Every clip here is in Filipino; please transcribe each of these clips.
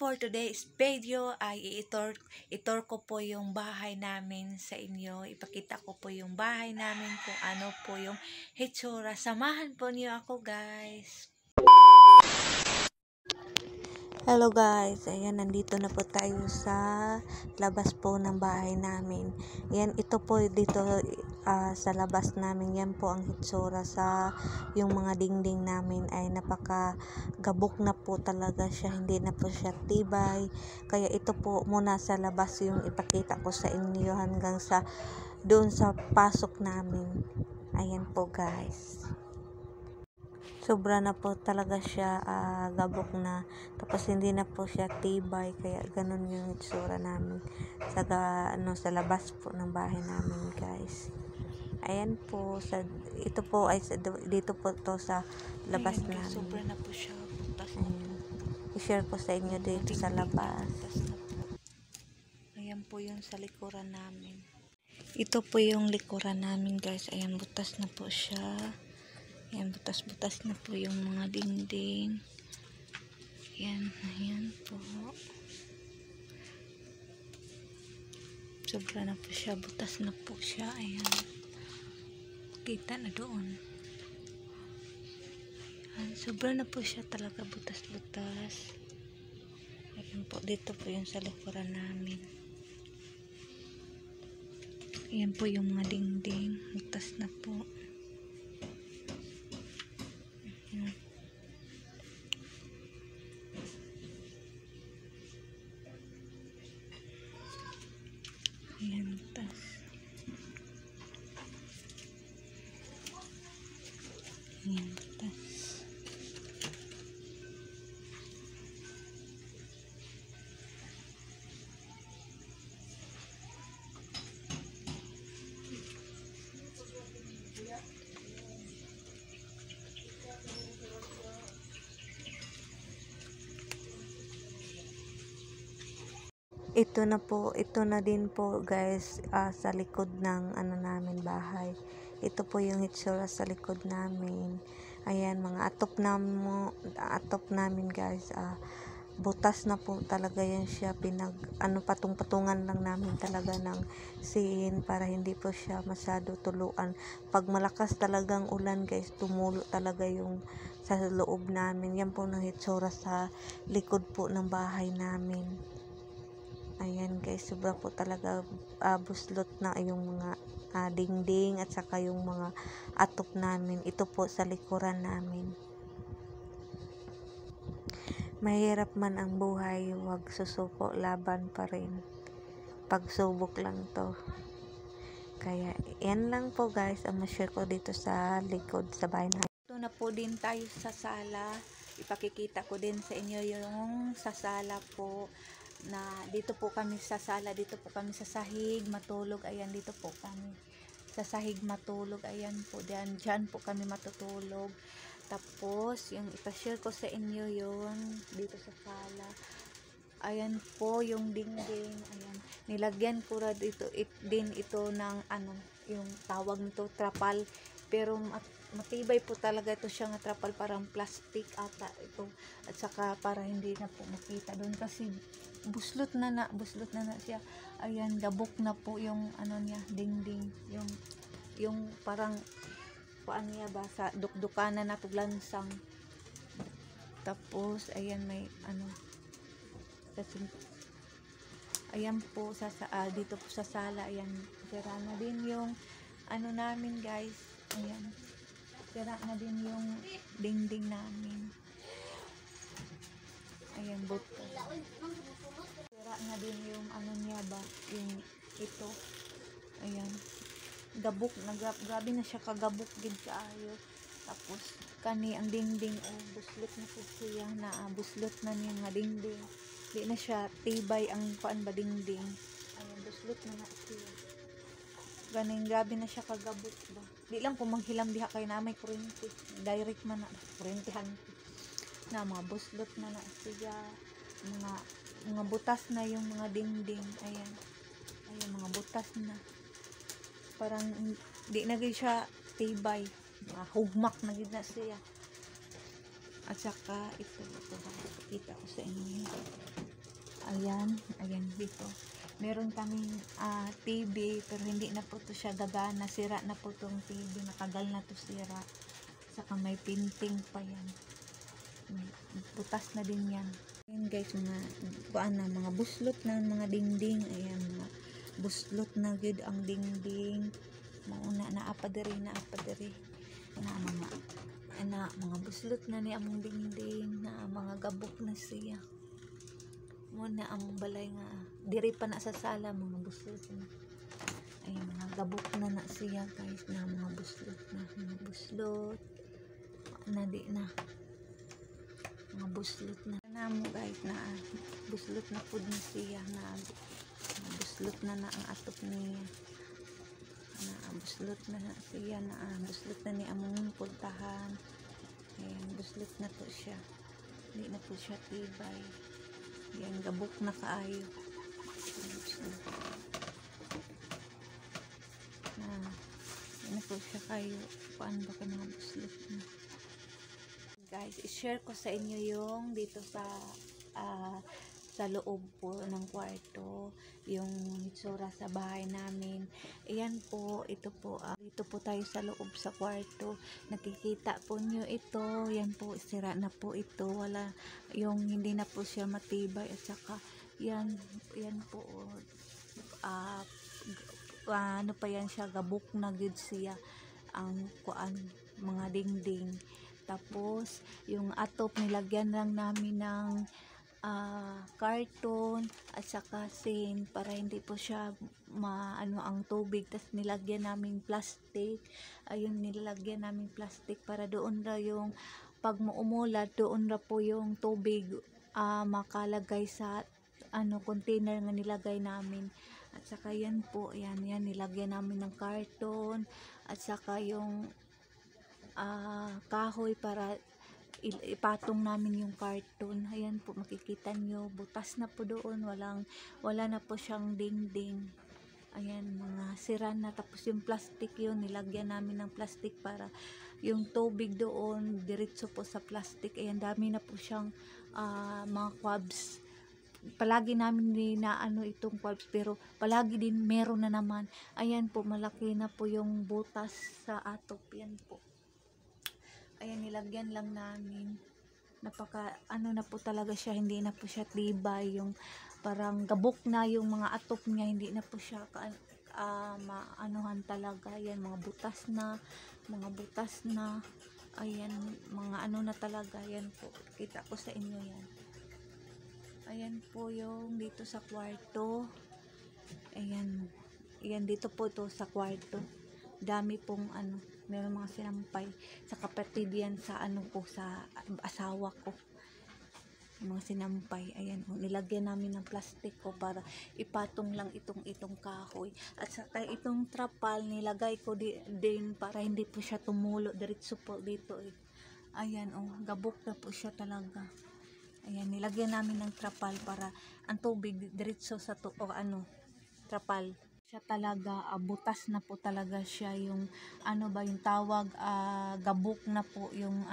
for today's video ay itor ko po yung bahay namin sa inyo. Ipakita ko po yung bahay namin kung ano po yung hitsura. Samahan po niyo ako, guys. Hello guys, ayan, nandito na po tayo sa labas po ng bahay namin. Ayan, ito po dito sa labas namin, yan po ang hitsura sa yung mga dingding namin ay napakagabok na po talaga siya, hindi na po siya tibay. Kaya ito po muna sa labas yung ipakita ko sa inyo hanggang sa doon sa pasok namin. Ayan po guys. Sobra na po talaga siya gabok na, tapos hindi na po siya tibay, kaya ganun yung itsura namin sa labas po ng bahay namin guys. Ayan po, ito po ay dito po to sa labas namin. Sobra na po siya, butas na po. I-share ko sa inyo dito sa labas. Ayan po yung sa likuran namin. Ito po yung likuran namin guys. Ayan, butas na po siya. Ayan, butas-butas na po yung mga dingding. Ayan po. Sobra na po siya, butas na po siya. Ayan. Kita na doon. Ayan, sobra na po siya talaga, butas-butas. Ayan po, dito po yung sa likuran namin. Ayan po yung mga dingding. Butas na po. Ayan, butas. Ayan, butas. Ito na din po guys sa likod ng namin bahay. Ito po yung hitsura sa likod namin. Ayan, mga atop namin guys. Butas na po talaga yan siya, patong-patungan lang namin talaga ng siin para hindi po siya masyado tuluan. Pag malakas talagang ulan guys, tumulo talaga yung sa loob namin. Yan po ng hitsura sa likod po ng bahay namin. Ayan guys, sobra po talaga buslot na yung mga dingding at saka yung mga atop namin. Ito po sa likuran namin. Mahirap man ang buhay, huwag susuko, laban pa rin. Pagsubok lang to. Kaya yan lang po guys ang ma-share ko dito sa likod sa bahay namin. Ito na po din tayo sa sala. Ipakikita ko din sa inyo yung sa sala po. Na dito po kami sa sala, dito po kami sa sahig matulog. Ayan, dito po kami sa sahig matulog. Ayan po, dyan po kami matutulog. Tapos yung ipashare ko sa inyo yung dito sa sala. Ayan po yung dingding. Ayan, nilagyan ko ra dito din ito ng yung tawag nito trapal, pero matibay po talaga ito siya nga trapal, parang plastic ata ito, at saka para hindi na po makita doon kasi buslot na siya. Ayan, gabok na po yung niya, dingding, yung parang paan niya ba sa dukdukanan na tuglansang. Tapos ayan, may ayan po dito po sa sala. Ayan, sira na din yung namin guys. Ayan, sira na din yung dingding namin. Ayan, buto. Sira na din yung niya ba, yung ito. Ayan, gabok na, grabe na siya kagabok gid kaayo. Tapos kani ang dingding buslot na po siya, buslot na niya nga dingding. Di na siya tibay ang paan ba dingding. Ayan, buslot na siya. Ganing grabe na siya kagabok ba. Di lang kung manghilam diha kay na may kuryente. Direct man na kuryentehan na mga buslot na siya. Mga butas na yung mga dingding. Ayan, mga butas na. Parang di na gid siya tibay. Hugmak na gid na siya. At saka ito, kita ko sa inyo. Ayan dito. Meron kaming TV pero hindi na po to siya gagana. Sira na po tong TV. Matagal na to sira. Saka may pinting pa yan. Butas na din yan. Ayan guys, mga buslot na mga dingding. Ayan, mga buslot na gid ang dingding. Mauna naapadiri na mga buslot na ni among dingding na mga gabok na siya. Muna ang balay nga diri pa na sa sala mga buslot na. Ay mga gabok na siya guys, na mga buslot na di na mga buslot na mo guys, na buslot na pud na siya, na buslot na ang atop niya, na buslot na siya, na buslot na ni among puntahan. Ayan, buslot na to siya, hindi na po siya tibay. Yan, gabok na kaayo. Yan po siya kayo. Paano ba ka mga buslot na? Guys, i-share ko sa inyo yung dito sa loob po ng kwarto, yung itsura sa bahay namin. Ayan po, ito po, dito po tayo sa loob sa kwarto. Nakikita po nyo ito. Yan po, sira na po ito. Wala, yung hindi na po siya matibay. At saka, yan po, ano pa yan siya, gabok na gid siya ang mga dingding. Tapos, yung atop, nilagyan lang namin ng karton at saka sin para hindi po siya maano ang tubig. Tapos nilagyan namin plastic. Ayun, nilagyan namin plastic para doon ra yung pag umuulan, doon ra po yung tubig makalagay sa container nga nilagay namin. At saka yan po, yan nilagyan namin ng karton at saka yung kahoy para ipatong namin yung karton. Ayan po, makikita nyo, butas na po doon, wala na po siyang dingding. Ayan, mga sira na. Tapos yung plastic yun, nilagyan namin ng plastic para yung tubig doon diretso po sa plastic. Ayan, dami na po siyang mga quabs. Palagi namin itong quabs, pero palagi din meron na naman. Ayan po, malaki na po yung butas sa atop. Yan po. Ayan, nilagyan lang namin. Napaka na po talaga siya, hindi na po siya tibay, yung parang gabok na yung mga atop niya, hindi na po siya maanuhan talaga. Ayan, mga butas na. Ayan, mga na talaga. Ayan po, kita ko sa inyo yan. Ayan po yung dito sa kwarto. Ayan, dito po to sa kwarto. Dami pong meron mga sinampay sa kapatid yan sa sa asawa ko, mga sinampay. Ayan, nilagyan namin ng plastic ko para ipatong lang itong kahoy. At saka itong trapal nilagay ko din para hindi po siya tumulo diretso po dito Ayan, gabok na po siya talaga. Ayan, nilagyan namin ng trapal para ang tubig diretso sa trapal siya talaga. Butas na po talaga siya, yung yung tawag, gabok na po yung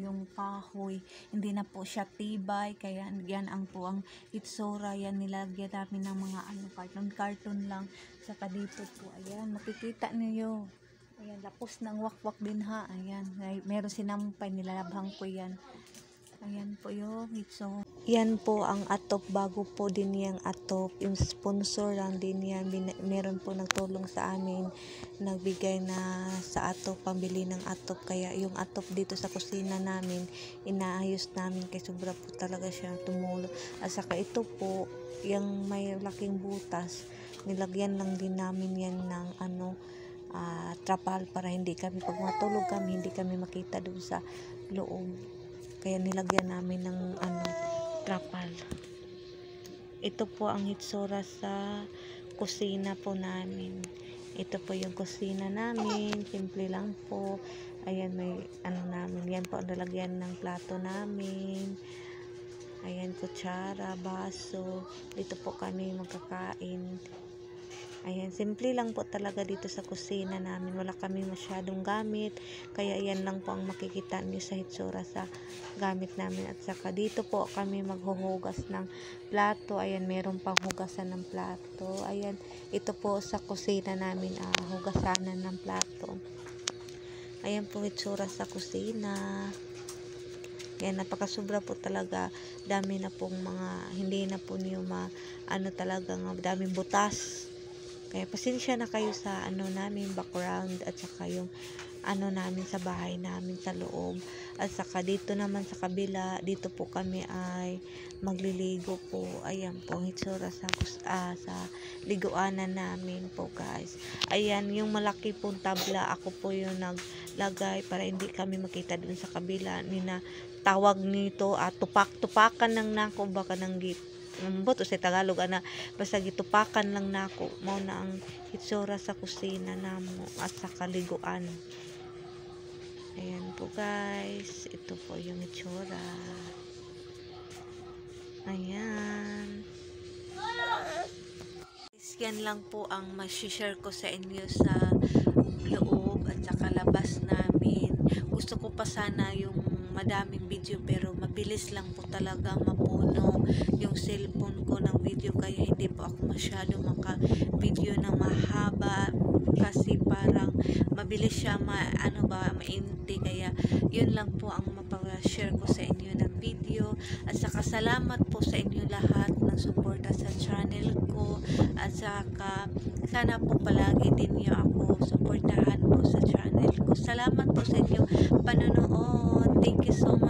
yung kahoy, hindi na po siya tibay. Kaya yan ang itsura. Yan, nilagyan namin ng mga karton lang. Saka dito po, ayan, makikita niyo. Ayan, tapos ng wakwak din ha. Ayan, meron sinampay, nilalabhang ko yan. Ayan po yung itsura. Yan po ang atop, bago po din yung atop. Yung sponsor lang din yan. Meron po nagtulong sa amin, nagbigay na sa atop, pambili ng atop. Kaya yung atop dito sa kusina namin, inaayos namin kay sobra po talaga siya tumulo. At saka ito po, yung may laking butas, nilagyan lang din namin yan ng trapal para hindi kami, pag matulog kami, hindi kami makita doon sa loob. Kaya nilagyan namin ng trapal. Ito po ang itsura sa kusina po namin. Ito po yung kusina namin, simple lang po. Ayan, may namin. Yan po ang lalagyan ng plato namin. Ayan, kutsara, baso. Dito po kami magkakain. Ayan, simple lang po talaga dito sa kusina namin. Wala kami masyadong gamit. Kaya yan lang po ang makikita niyo sa hitsura sa gamit namin. At saka dito po kami maghuhugas ng plato. Ayan, meron pang hugasan ng plato. Ayan, ito po sa kusina namin, hugasanan ng plato. Ayan po hitsura sa kusina. Yan, napakasubra po talaga. Dami na pong mga, hindi na po niyo talaga daming butas. Kaya pasensya na kayo sa namin background at saka yung namin sa bahay namin sa loob. At saka dito naman sa kabila, dito po kami ay magliligo po. Ayan po hitsura sa liguanan namin po guys. Ayan, yung malaki pong tabla, ako po yung naglagay para hindi kami makita dun sa kabila. Tawag nito tupak-tupakan lang nako baka nang buto sa Tagalog basta gitupakan lang nako mao na ang hitsura sa kusina namo at sa kaliguan. Ayan po guys, ito po yung hitsura. Ayan, yan lang po ang ma-share ko sa inyo sa loob at saka labas namin. Gusto ko pa sana yung madaming video pero mabilis lang po talaga mapuno yung cellphone ko ng video, kaya hindi po ako masyado maka-video na mahaba kasi parang mabilis siya mainti. Kaya yun lang po ang mapag-share ko sa inyo ng video. At saka salamat po sa inyo lahat ng suporta sa channel ko. At saka sana po palagi din niyo ako suportahan po sa channel ko. Salamat po sa inyong panonood. Thank you so much.